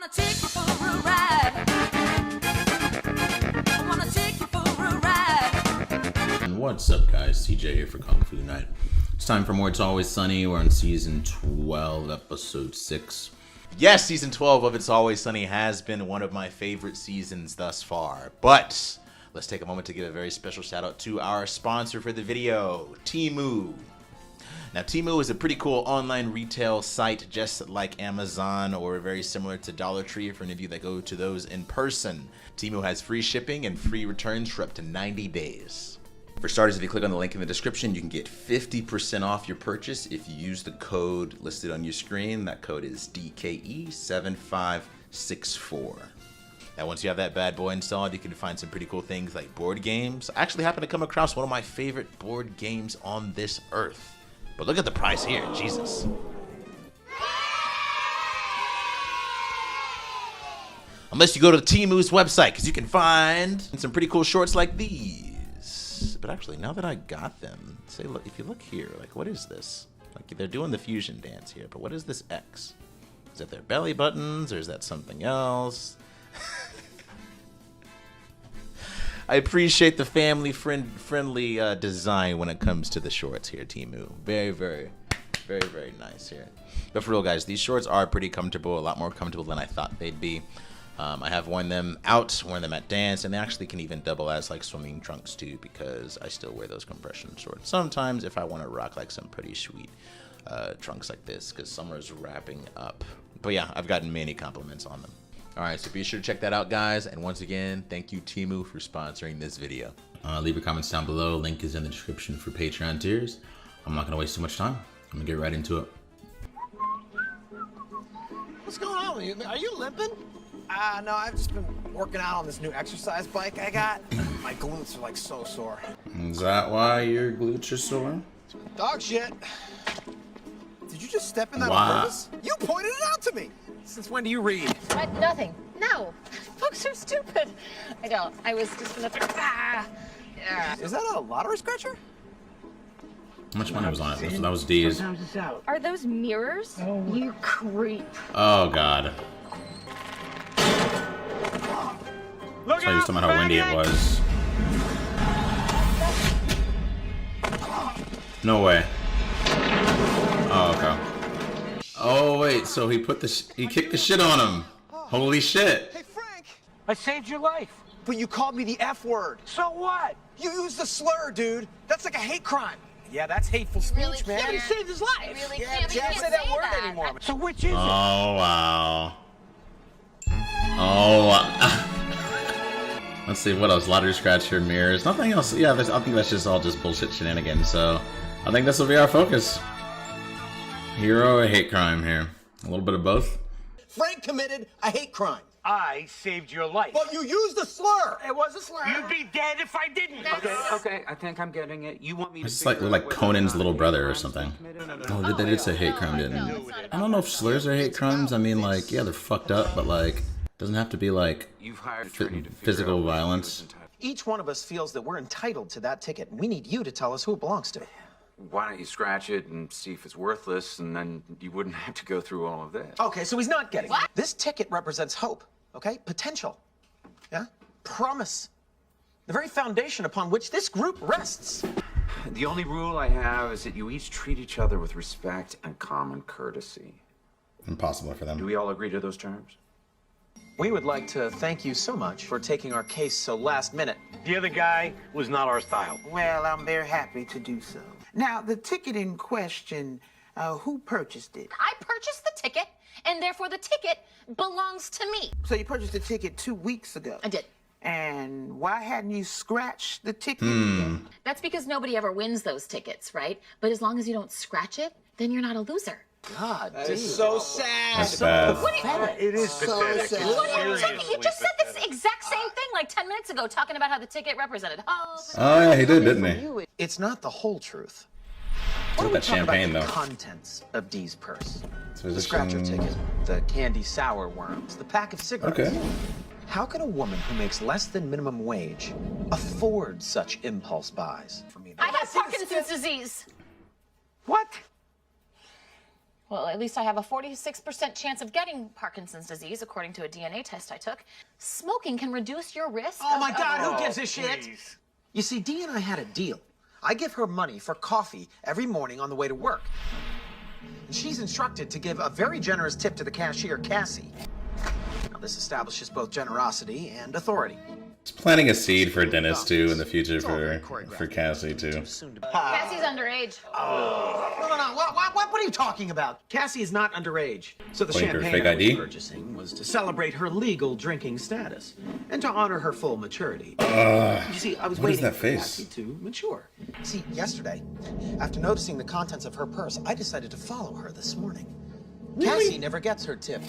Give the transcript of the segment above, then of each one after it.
wanna take you for a ride. I wanna take you for a ride. And what's up, guys? CJ here for Kung Fu Night. It's time for more It's Always Sunny. We're on season 12, episode 6. Yes, season 12 of It's Always Sunny has been one of my favorite seasons thus far. But let's take a moment to give a very special shout out to our sponsor for the video, Temu. Now, Temu is a pretty cool online retail site just like Amazon or very similar to Dollar Tree for any of you that go to those in person. Temu has free shipping and free returns for up to 90 days. For starters, if you click on the link in the description, you can get 50% off your purchase if you use the code listed on your screen. That code is DKE7564. Now, once you have that bad boy installed, you can find some pretty cool things like board games. I actually happened to come across one of my favorite board games on this earth. But look at the price here, Jesus. Unless you go to Temu's website, because you can find some pretty cool shorts like these. But actually, now that I got them, say, look, if you look here, like, what is this? Like, they're doing the fusion dance here, but what is this X? Is that their belly buttons, or is that something else? I appreciate the family-friendly design when it comes to the shorts here, Temu. Very, very nice here. But for real, guys, these shorts are pretty comfortable, a lot more comfortable than I thought they'd be. I have worn them out, worn them at dance, and they actually can even double as like swimming trunks too, because I still wear those compression shorts sometimes if I want to rock like some pretty sweet trunks like this, because summer is wrapping up. But yeah, I've gotten many compliments on them. Alright, so be sure to check that out, guys. And once again, thank you, Temu, for sponsoring this video. Leave your comments down below. Link is in the description for Patreon tiers. I'm not going to waste too much time. I'm going to get right into it. What's going on with you? Are you limping? No, I've just been working out on this new exercise bike I got. My glutes are like so sore. Is that why your glutes are sore? Dog shit. Did you just step in that Wow. on purpose? You pointed it out to me. Since when do you read? What? Nothing. No. Folks are stupid. I don't. I was just gonna. Yeah. Is that a lottery scratcher? How much money was on it? That was D's. Are those mirrors? Oh. You creep. Oh, God. That's why you was talking about how windy it was. No way. Oh, okay. Oh, wait, so he put he kicked the shit on him. Holy shit. Hey, Frank. I saved your life. But you called me the F word. So what? You used the slur, dude. That's like a hate crime. Yeah, that's hateful speech, really man. can't. You saved his life. You really yeah, can't. you can't say that word anymore. So which is it? Oh, wow. Oh, wow. Let's see, what else? Lottery scratcher, mirrors. Nothing else. Yeah, I think that's just all just bullshit shenanigans. So I think this will be our focus. Hero or hate crime here? A little bit of both. Frank committed a hate crime. I saved your life. But you used a slur. It was a slur. You'd be dead if I didn't. Okay, I think I'm getting it. You want me to It's like Conan's little brother or something. Oh, they did say hate crime, didn't they? I don't know if slurs are hate crimes. I mean, like, yeah, they're fucked up, but like, doesn't have to be like You've hired an attorney to figure physical out violence. Each one of us feels that we're entitled to that ticket. We need you to tell us who it belongs to. Why don't you scratch it and see if it's worthless, and then you wouldn't have to go through all of this. Okay, so he's not getting it. This ticket represents hope, okay? Potential. Yeah? Promise. The very foundation upon which this group rests. The only rule I have is that you each treat each other with respect and common courtesy. Impossible for Do them. we all agree to those terms? We would like to thank you so much for taking our case so last minute. The other guy was not our style. Well, I'm very happy to do so. Now, the ticket in question, who purchased it? I purchased the ticket, and therefore the ticket belongs to me. So you purchased the ticket 2 weeks ago? I did. And why hadn't you scratched the ticket? That's because nobody ever wins those tickets, right? But as long as you don't scratch it, then you're not a loser. God, that is so sad. That's bad. It is pathetic. What are you talking? You just said this exact same thing like 10 minutes ago, talking about how the ticket represented hope. Oh, yeah, he did, didn't he? It's not the whole truth. With that champagne, about though. the contents of Dee's purse? So The this scratcher one- ticket, the candy sour worms, the pack of cigarettes. Okay. How can a woman who makes less than minimum wage afford such impulse buys? For me, I have Parkinson's disease. What? Well, at least I have a 46% chance of getting Parkinson's disease, according to a DNA test I took. Smoking can reduce your risk. Oh my God, who Oh, gives a shit? please. You see, Dee and I had a deal. I give her money for coffee every morning on the way to work. And she's instructed to give a very generous tip to the cashier, Cassie. Now, this establishes both generosity and authority. It's planting a seed for Dennis too in the future for Cassie too. Cassie's underage. No. What are you talking about? Cassie is not underage. So the Wait, her champagne fake I was ID? purchasing was to celebrate her legal drinking status and to honor her full maturity. You see, I was what is waiting that for face? Cassie to mature. See, yesterday, after noticing the contents of her purse, I decided to follow her this morning. Cassie never gets her tip,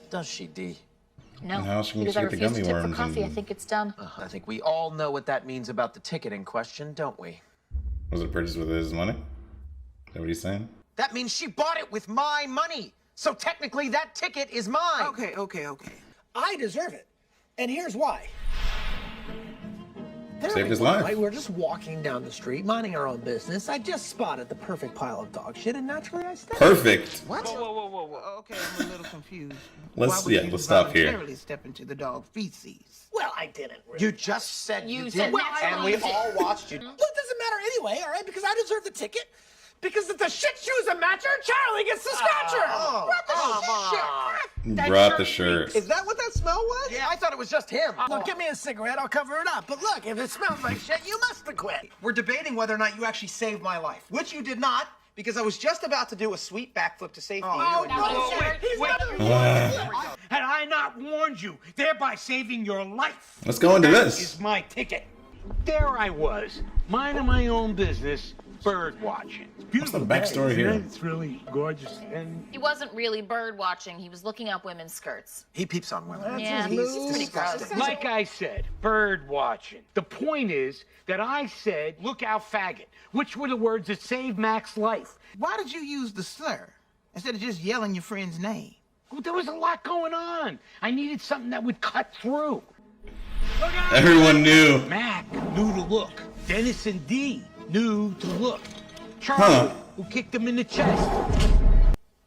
does she, Dee? No, And how else can because she I get the refuse to gummy tip for worms coffee. I and- think it's done. I think we all know what that means about the ticket in question, don't we? Was it purchased with his money? Is that what he's saying? That means she bought it with my money. So technically, that ticket is mine. Okay. I deserve it. And here's why. There Saved we his were, life. Right? We're just walking down the street, minding our own business. I just spotted the perfect pile of dog shit, and naturally I stepped. Perfect. What? Whoa. Okay, I'm a little confused. Let's- Why would yeah, you let's stop here. voluntarily step into the dog feces? Well, I didn't really. You just said you You did. said And we naturally. all watched you. Well, it doesn't matter anyway, all right? Because I deserve the ticket. Because if the shit shoes a matcher, Charlie gets the scratcher. Oh, What the shit? Brought the shirt. Is that what that smell was? Yeah, I thought it was just him. Look, give me a cigarette. I'll cover it up. But look, if it smells like shit, you must have quit. We're debating whether or not you actually saved my life, which you did not, because I was just about to do a sweet backflip to safety. Oh, no. He's not Had I not warned you, thereby saving your life? Let's go into That this. is my ticket. There I was, minding my own business, bird watching. What's the backstory here? It's really gorgeous. And He wasn't really bird watching. He was looking up women's skirts. He peeps on women. Yeah, his it's move. pretty gross. like I said, bird watching. The point is that I said, look out, faggot, which were the words that saved Mac's life. Why did you use the slur instead of just yelling your friend's name? Well, there was a lot going on. I needed something that would cut through. Look out! Everyone knew. Mac knew to look. Dennis and Dee knew to look. Charlie, who kicked him in the chest.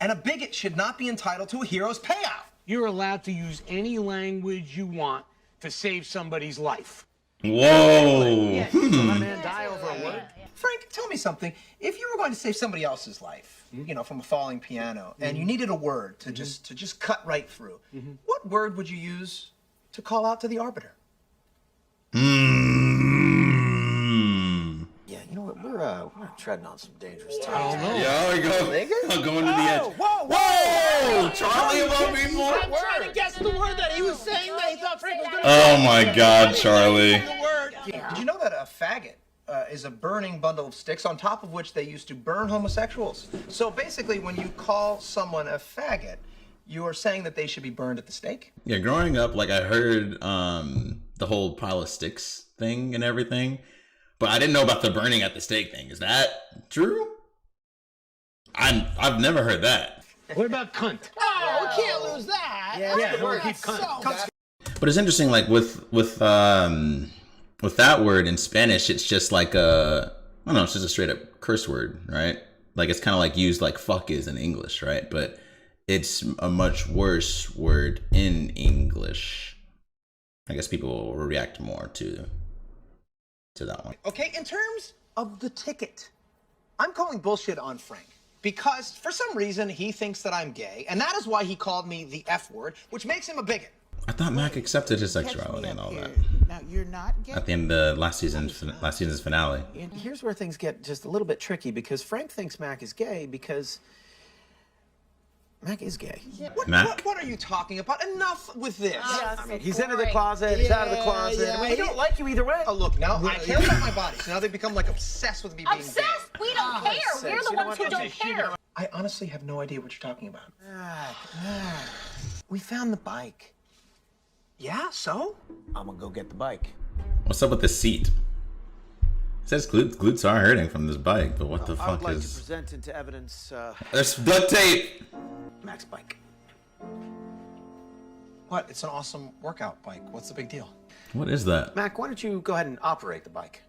And a bigot should not be entitled to a hero's payout. You're allowed to use any language you want to save somebody's life. Whoa. Die over a word. Frank, tell me something. If you were going to save somebody else's life, you know, from a falling piano, and you needed a word to just cut right through, what word would you use to call out to the arbiter? Yeah, you know what? We're treading on some dangerous territory. Yeah, we go. I'm going to the edge. Whoa! Charlie of all people. I'm trying to guess the word that he was saying that he thought Frank was going to Oh my God, Charlie. the word. Did you know that a faggot is a burning bundle of sticks on top of which they used to burn homosexuals? So basically, when you call someone a faggot, you are saying that they should be burned at the stake? Yeah, growing up, like I heard the whole pile of sticks thing and everything, but I didn't know about the burning at the stake thing. Is that true? I've never heard that. What about cunt? Oh, we can't lose that. Yeah, we'll keep That's cunt. so But it's interesting, like with that word in Spanish, it's just like I don't know, it's just a straight up curse word, right? Like it's kind of like used like fuck is in English, right? But it's a much worse word in English. I guess people will react more to that one. Okay, in terms of the ticket, I'm calling bullshit on Frank. Because for some reason he thinks that I'm gay, and that is why he called me the F word, which makes him a bigot. I thought Mac accepted his catch me sexuality and up all here. that Now, you're not gay? at the end of last season's finale. And here's where things get just a little bit tricky, because Frank thinks Mac is gay because Mac is gay. Mac? What are you talking about? Enough with this. I mean, He's into the closet, he's out of the closet. yeah, we don't like you either way. Oh, look, now I care about my body, so now they've become like obsessed with me being gay. Obsessed? We don't care. sakes, We're the you know ones what? who don't care. I honestly have no idea what you're talking about. We found the bike. Yeah, so? I'm gonna go get the bike. What's up with the seat? It says glutes are hurting from this bike, but what the I would fuck like to is... present into evidence There's duct tape! Mac's bike. What? It's an awesome workout bike. What's the big deal? What is that? Mac, why don't you go ahead and operate the bike?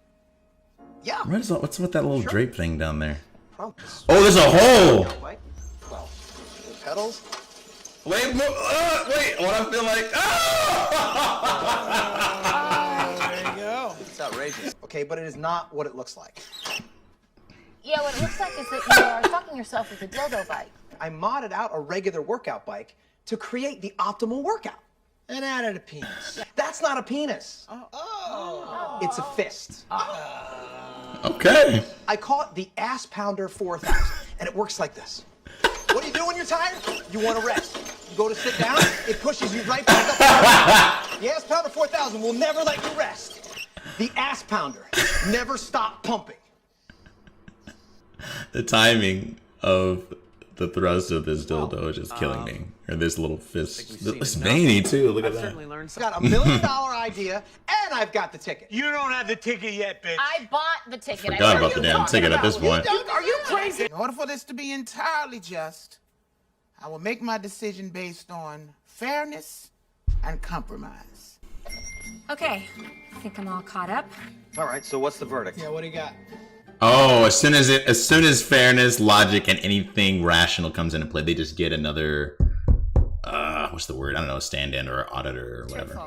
Yeah. What's with that little drape thing down there? Well, Oh, there's a hole! bike. Well, Pedals? Wait, wait, what I feel like. There you go. It's outrageous. Okay, but it is not what it looks like. Yeah, what it looks like is that you are fucking yourself with a dildo bike. I modded out a regular workout bike to create the optimal workout. And added a penis. That's not a penis. Oh. It's a fist. Okay. I call it the Ass Pounder 4000, and it works like this. What do you do when you're tired? You want to rest. You go to sit down, it pushes you right back up. The Ass Pounder 4000 will never let you rest. The Ass Pounder never stop pumping. The timing of the thrust of this dildo is just killing me. Or this little fist. It's veiny too. Look at that. I've got $1 million idea, and I've got the ticket. You don't have the ticket yet, bitch. I bought the ticket. Forgot about the damn ticket at this point. Are you crazy? In order for this to be entirely just, I will make my decision based on fairness and compromise. Okay, I think I'm all caught up. All right, so what's the verdict? Yeah, what do you got? Oh, as soon as fairness, logic, and anything rational comes into play, they just get another what's the word? I don't know, stand-in or auditor or whatever.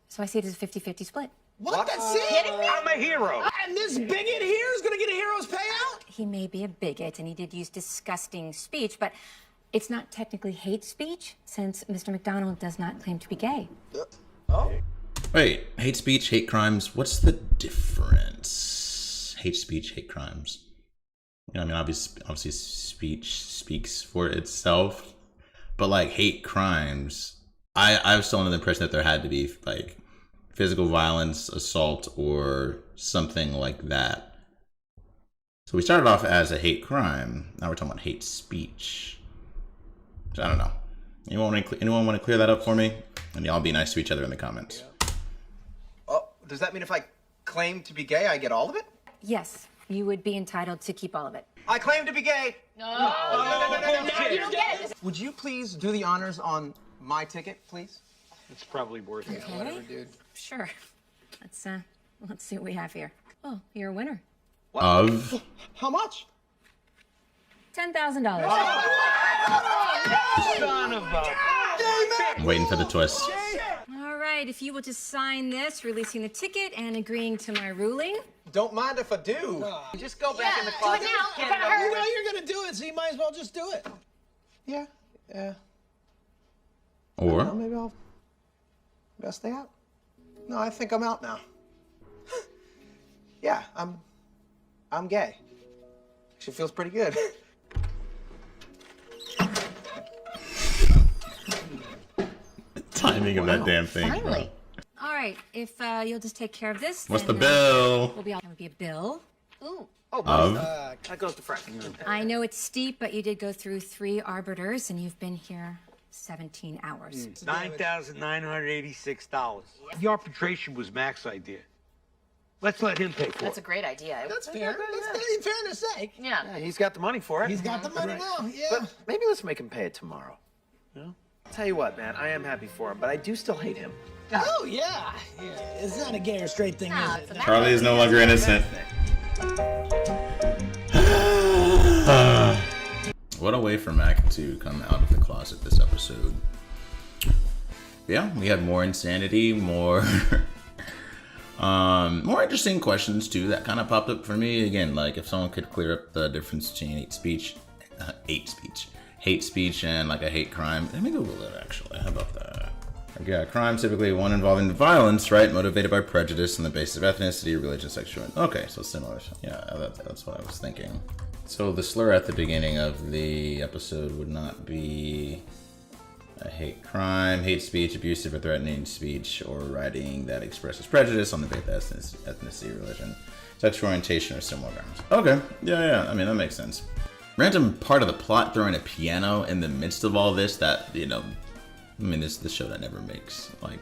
So I see it as a 50-50 split. What? That's it? I'm a hero. And this bigot here is gonna get a hero's payout? He may be a bigot and he did use disgusting speech, but it's not technically hate speech since Mr. McDonald does not claim to be gay. Wait, hate speech, hate crimes. What's the difference? Hate speech, hate crimes. You know, I mean, obviously, speech speaks for itself, but like hate crimes, I was still under the impression that there had to be like physical violence, assault, or something like that. So we started off as a hate crime. Now we're talking about hate speech. So I don't know. Anyone want to clear that up for me? And y'all be nice to each other in the comments. Oh, does that mean if I claim to be gay, I get all of it? Yes, you would be entitled to keep all of it. I claim to be gay. No, you don't get it. Would you please do the honors on my ticket, please? It's probably worth it. Okay. Whatever, dude. Sure. Let's see what we have here. Oh, you're a winner. Of? How much? $10,000. Son of a... I'm waiting for the twist. All right, if you will just sign this, releasing the ticket and agreeing to my ruling. Don't mind if I do. Just go back in the do it closet. now. Can't In front of her. You know you're gonna do it, so you might as well just do it. Yeah, yeah. Or? Well, maybe I'll stay out. No, I think I'm out now. Yeah, I'm gay. Actually feels pretty good. Timing of that damn thing. Finally. All right, if you'll just take care of this. What's the then, bill? We'll be all. That would be a bill. Ooh. Oh, Of? that goes to Frank. I know it's steep, but you did go through 3 arbiters, and you've been here 17 hours. $9,986. The arbitration was Mac's idea. Let's let him pay for That's a it. great idea. That's fair. In fairness sake. Yeah. He's got the money for it. He's got the money now, yeah. But maybe let's make him pay it tomorrow. You know? Tell you what, man, I am happy for him, but I do still hate him. Oh, yeah. It's not a gay or straight thing, No, is it's it? a Charlie is no longer innocent. What a way for Mac to come out of the closet this episode. Yeah, we had more insanity, more more interesting questions too that kind of popped up for me. Again, like if someone could clear up the difference between hate speech and like a hate crime. Let me Google it actually. How about that? Yeah, crime typically one involving violence, right? Motivated by prejudice on the basis of ethnicity, religion, sexuality. Okay, so similar. Yeah, that's what I was thinking. So the slur at the beginning of the episode would not be a hate crime, hate speech, abusive or threatening speech, or writing that expresses prejudice on the basis of ethnicity, religion, sexual orientation, or similar grounds. Okay, yeah, I mean, that makes sense. Random part of the plot throwing a piano in the midst of all this that, you know, I mean, this show that never makes, like,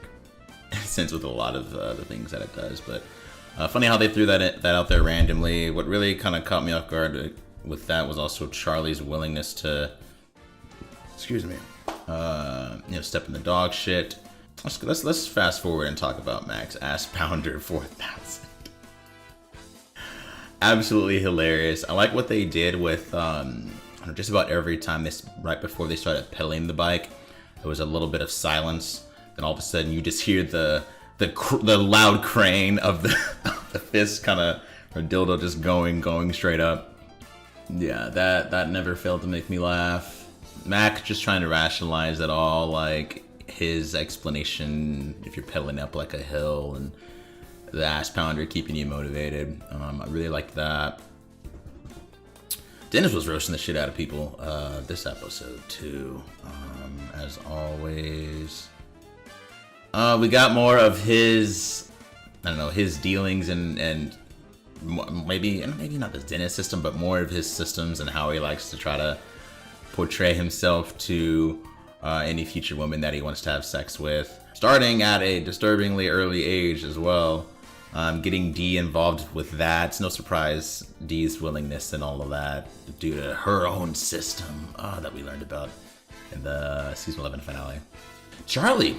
sense with a lot of the things that it does, but funny how they threw that out there randomly. What really kind of caught me off guard with that was also Charlie's willingness to, excuse me, step in the dog shit. Let's fast forward and talk about Mac's Ass Pounder 4000. Absolutely hilarious. I like what they did with just about every time right before they started pedaling the bike, there was a little bit of silence. Then all of a sudden, you just hear the loud crane of the fist kind of, or dildo just going straight up. Yeah, that never failed to make me laugh. Mac just trying to rationalize it all, like his explanation if you're pedaling up like a hill and the ass pounder keeping you motivated. I really liked that. Dennis was roasting the shit out of people this episode too, as always. We got more of his, I don't know, his dealings and maybe not the Dennis system, but more of his systems and how he likes to try to portray himself to any future woman that he wants to have sex with. Starting at a disturbingly early age as well. Getting Dee involved with that. It's no surprise Dee's willingness and all of that due to her own system that we learned about in the season 11 finale. Charlie,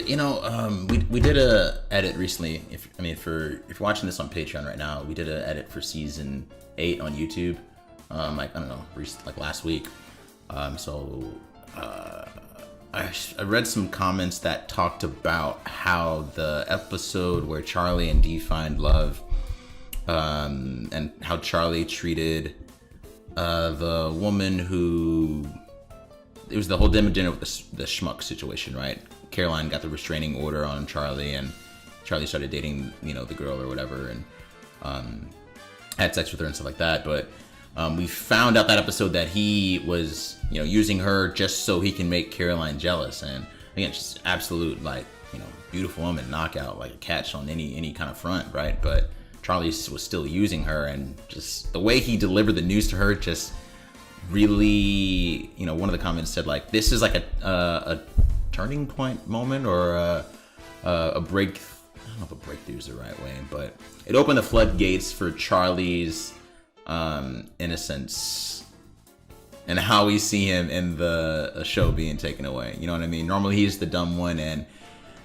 you know, we did a edit recently. If you're watching this on Patreon right now, we did an edit for season 8 on YouTube. Like I don't know, like last week. I read some comments that talked about how the episode where Charlie and Dee find love, and how Charlie treated the woman who. It was the whole dinner with the schmuck situation, right? Caroline got the restraining order on Charlie, and Charlie started dating, you know, the girl or whatever, and had sex with her and stuff like that. But we found out that episode that he was, you know, using her just so he can make Caroline jealous. And again, just absolute, like, you know, beautiful woman, knockout, like a catch on any kind of front, right? But Charlie was still using her, and just the way he delivered the news to her just really, you know, one of the comments said like, this is like a turning point moment or a break. I don't know if a breakthrough is the right way, but it opened the floodgates for Charlie's innocence and how we see him in the show being taken away. You know what I mean? Normally he's the dumb one, and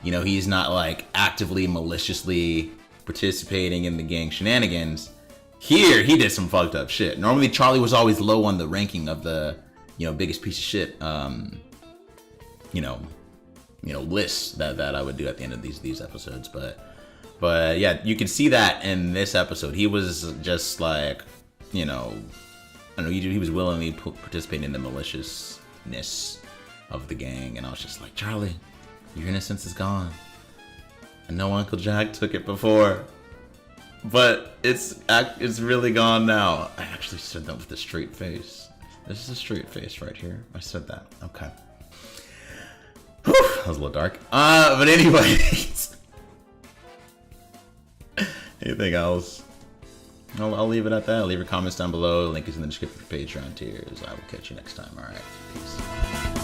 you know, he's not like actively maliciously participating in the gang shenanigans. Here, he did some fucked up shit. Normally, Charlie was always low on the ranking of the, you know, biggest piece of shit, you know, lists that I would do at the end of these episodes. But yeah, you can see that in this episode. He was just like, you know, I don't know, he was willingly participating in the maliciousness of the gang, and I was just like, Charlie, your innocence is gone. I know Uncle Jack took it before, but it's really gone now. I actually said that with a straight face. This is a straight face right here. I said that. Okay. Whew, that was a little dark. But anyways. Anything else? I'll leave it at that. I'll leave your comments down below. The link is in the description for Patreon tiers. I will catch you next time. All right. Peace.